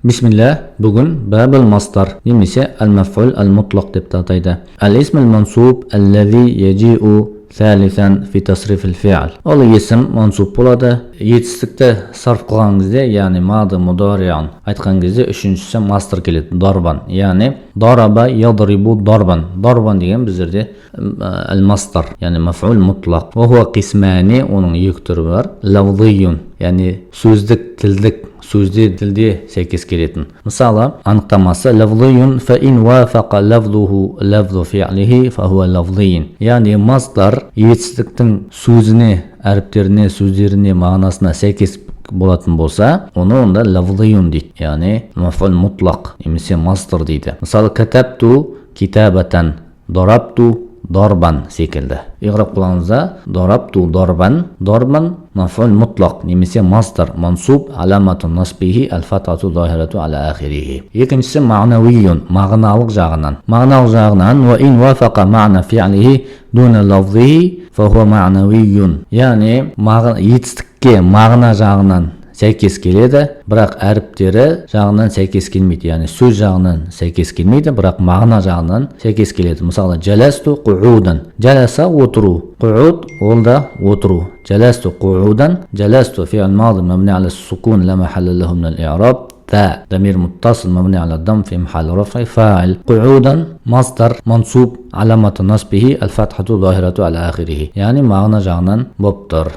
Bismillah, bugun babul masdar немесе al-maf'ul al-mutlaq deb ataydi. Al-ism al-mansub allazi yaji'u ثالثا في تصريف الفعل. Ол есім мансуб болады. Етістікті сарф қылған кезде, яғни мады мудари'ан айтқан кезде үшіншісі мастер келеді, дарбан. Яғни дараба ядрибу дарбан. Дарбан деген біздерде al-мастар, яғни маф'ул мутлақ. Вахуа қисмани, оның екі түрі бар. Лавзиюн, яғни сөздік, тілдік, сөзде тілде сәйкес келетін. Мысалы, анықтамасы лавзиюн фа ин вафаqa лавзуху лавзу фи'лихи фахуа лавзиин. Яғни мастар етістіктің сөзіне, әріптеріне, сөздеріне, мағынасына сәйкес болатын болса, оны онда лавзиюн дейді. Яғни маф'ул мутлақ немесе мастар дейді. Мысалы, катабту китабатан, дарабту дарбан секілді. Иғраб қылғаныңызда дарабту дарбан, дарбан маф'ул мутлақ немесе мастар, мансуб, аламату насбихи аль-фатхату захирату аля ахирихи. Екіншісі мағнавиюн, мағыналық жағынан. Мағыналық жағынан ва ин вафаqa мағна фи'лихи дуна лавзихи фахуа мағнавиюн. Яғни етістікке мағына жағынан сәйкес келеді, бірақ әріптері жағынан сәйкес келмейді. Яғни сөз жағынан сәйкес келмейді, бірақ мағына жағынан сәйкес келеді. Мысалы, жаласту қуудан. Жаласа отыру. Қууд ол да отыру. Жаласту қуудан. Жаласту фи'л мади мабни аля сукун ла махалла лаху мин ал-i'раб. تا ضمير متصل مبني على الضم في محل رفع فاعل. قعودا مصدر منصوب علامة نصبه الفتحة ظاهرة على آخره. يعني معنى جعنا مبتر.